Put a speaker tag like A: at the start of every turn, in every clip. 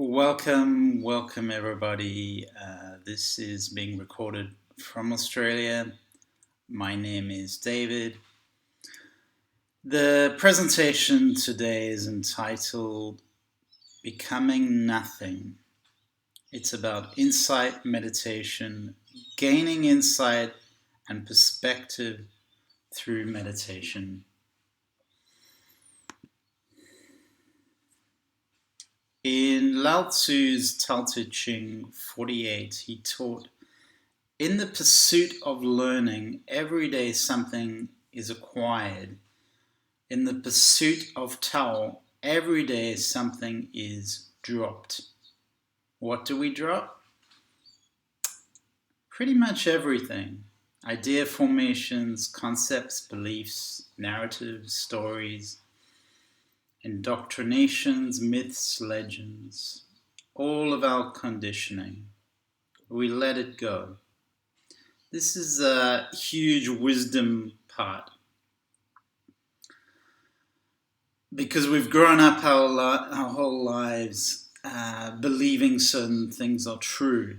A: Welcome everybody. This is being recorded from Australia. My name is David. The presentation today is entitled Becoming Nothing. It's about insight, meditation, gaining insight and perspective through meditation. In Lao Tzu's Tao Te Ching 48, he taught, in the pursuit of learning, every day something is acquired. In the pursuit of Tao, every day something is dropped. What do we drop? Pretty much everything. Idea formations, concepts, beliefs, narratives, stories, indoctrinations, myths, legends, all of our conditioning. We let it go. This is a huge wisdom part. Because we've grown up our whole lives believing certain things are true.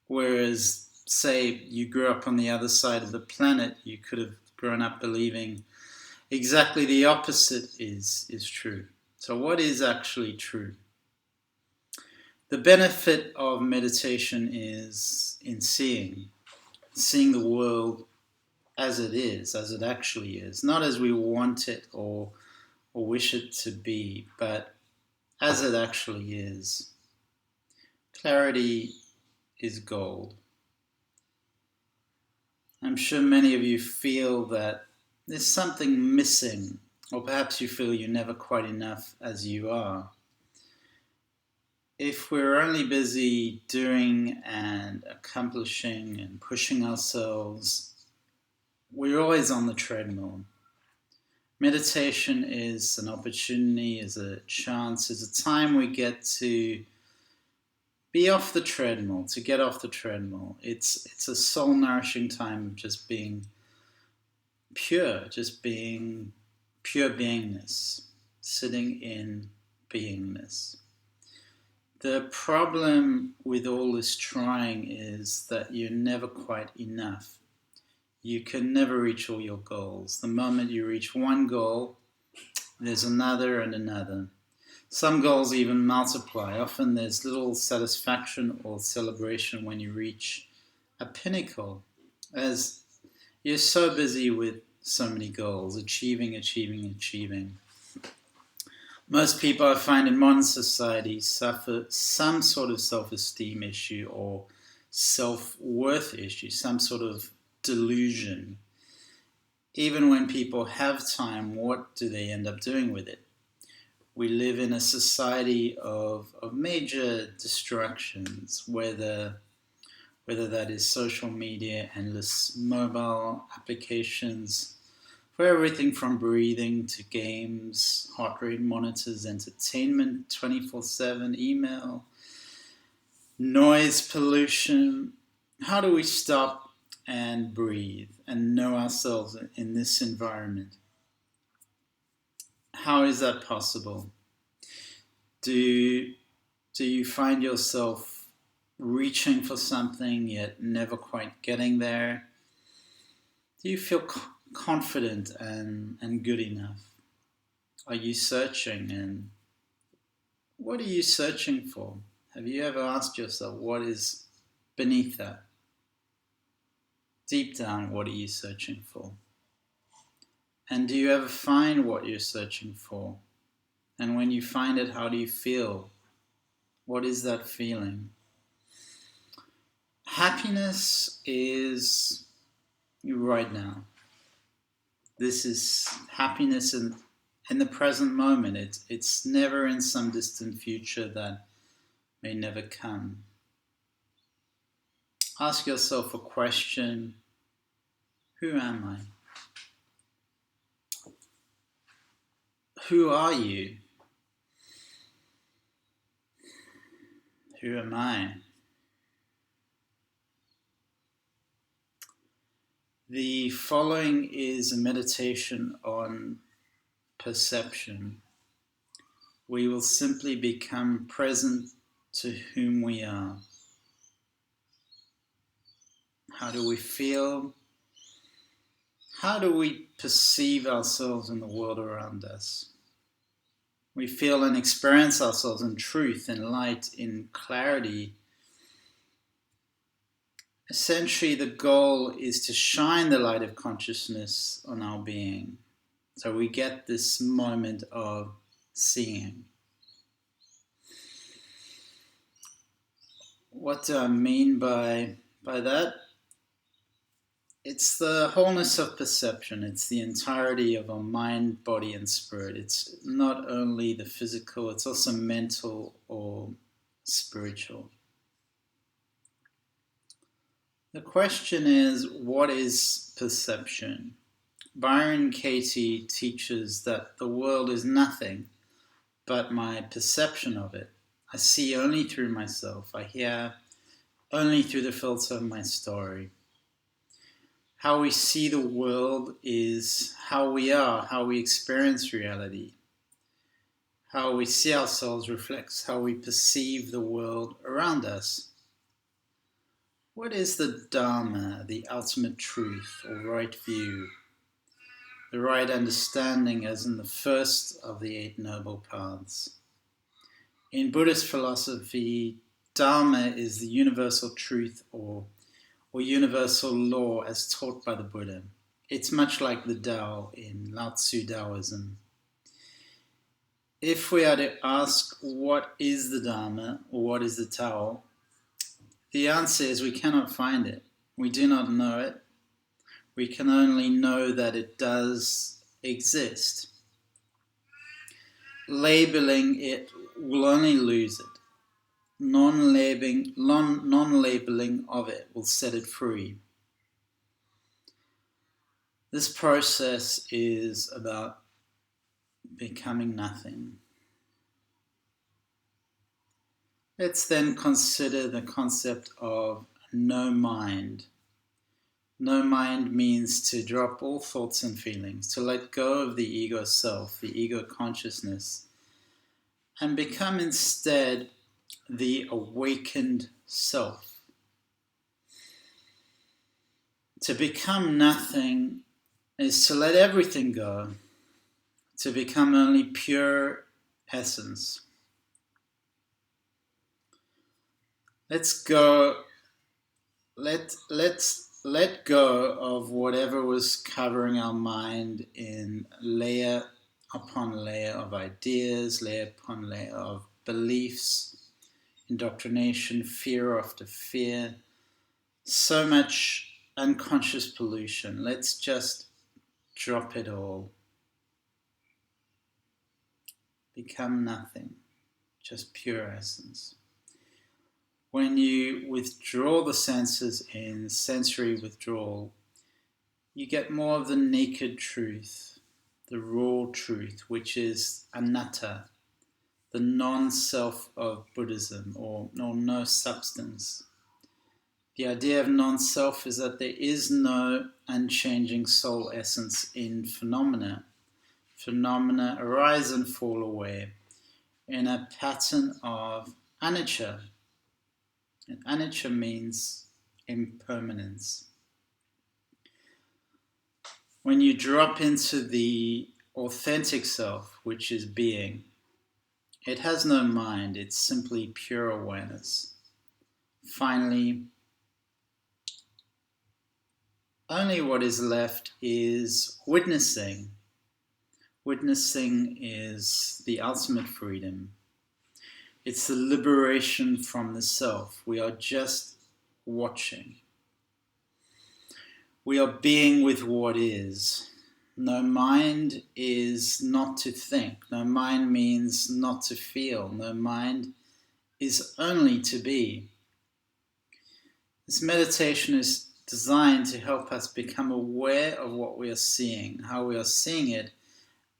A: Whereas, say, you grew up on the other side of the planet, you could have grown up believing exactly the opposite is true. So what is actually true? The benefit of meditation is in seeing the world as it is, as it actually is, not as we want it or wish it to be, but as it actually is. Clarity is gold. I'm sure many of you feel that there's something missing, or perhaps you feel you're never quite enough as you are. If we're only busy doing and accomplishing and pushing ourselves, we're always on the treadmill. Meditation is an opportunity, is a chance, is a time we get to be off the treadmill, to get off the treadmill. It's a soul-nourishing time of just being pure, just being pure beingness, sitting in beingness. The problem with all this trying is that you're never quite enough. You can never reach all your goals. The moment you reach one goal, there's another and another. Some goals even multiply. Often there's little satisfaction or celebration when you reach a pinnacle, as you're so busy with so many goals, achieving. Most people, I find, in modern society suffer some sort of self-esteem issue or self-worth issue, some sort of delusion. Even when people have time, what do they end up doing with it? We live in a society of major distractions, whether that is social media, endless mobile applications, for everything from breathing to games, heart rate monitors, entertainment, 24/7, email, noise pollution. How do we stop and breathe and know ourselves in this environment? How is that possible? Do you find yourself reaching for something yet never quite getting there? Do you feel confident and good enough? Are you searching, and what are you searching for? Have you ever asked yourself what is beneath that? Deep down, what are you searching for? And do you ever find what you're searching for? And when you find it, how do you feel? What is that feeling? Happiness is right now. This is happiness in the present moment. It's never in some distant future that may never come. Ask yourself a question. Who am I? Who are you? Who am I? The following is a meditation on perception. we will simply become present to whom we are. How do we feel? How do we perceive ourselves in the world around us? We feel and experience ourselves in truth, in light, in clarity. Essentially, the goal is to shine the light of consciousness on our being. So we get this moment of seeing. What do I mean by that? It's the wholeness of perception. It's the entirety of our mind, body, and spirit. It's not only the physical, it's also mental or spiritual. The question is, what is perception? Byron Katie teaches that the world is nothing but my perception of it. I see only through myself. I hear only through the filter of my story. How we see the world is how we are, how we experience reality. How we see ourselves reflects how we perceive the world around us. What is the Dharma, the ultimate truth or right view? The right understanding as in the first of the Eight Noble Paths. In Buddhist philosophy, Dharma is the universal truth or universal law as taught by the Buddha. It's much like the Tao in Lao Tzu Taoism. If we are to ask what is the Dharma or what is the Tao, the answer is we cannot find it. We do not know it. We can only know that it does exist. Labeling it will only lose it. Non-labeling of it will set it free. This process is about becoming nothing. Let's then consider the concept of no mind. No mind means to drop all thoughts and feelings, to let go of the ego self, the ego consciousness, and become instead the awakened self. To become nothing is to let everything go, to become only pure essence. Let's let go of whatever was covering our mind in layer upon layer of ideas, layer upon layer of beliefs, indoctrination, fear after fear, so much unconscious pollution. Let's just drop it all. Become nothing, just pure essence. When you withdraw the senses in sensory withdrawal, you get more of the naked truth, the raw truth, which is anatta, the non-self of Buddhism, or no substance. The idea of non-self is that there is no unchanging soul essence in phenomena. Phenomena arise and fall away in a pattern of anicca. And anicca means impermanence. When you drop into the authentic self, which is being, it has no mind, it's simply pure awareness. Finally, only what is left is witnessing. Witnessing is the ultimate freedom. It's the liberation from the self. We are just watching. We are being with what is. No mind is not to think. No mind means not to feel. No mind is only to be. This meditation is designed to help us become aware of what we are seeing, how we are seeing it,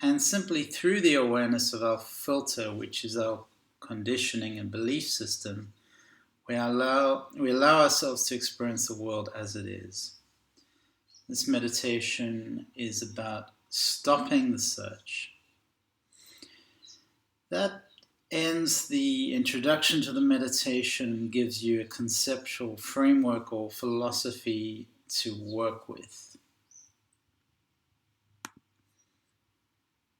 A: and simply through the awareness of our filter, which is our conditioning and belief system, we allow ourselves to experience the world as it is. This meditation is about stopping the search. That ends the introduction to the meditation and gives you a conceptual framework or philosophy to work with.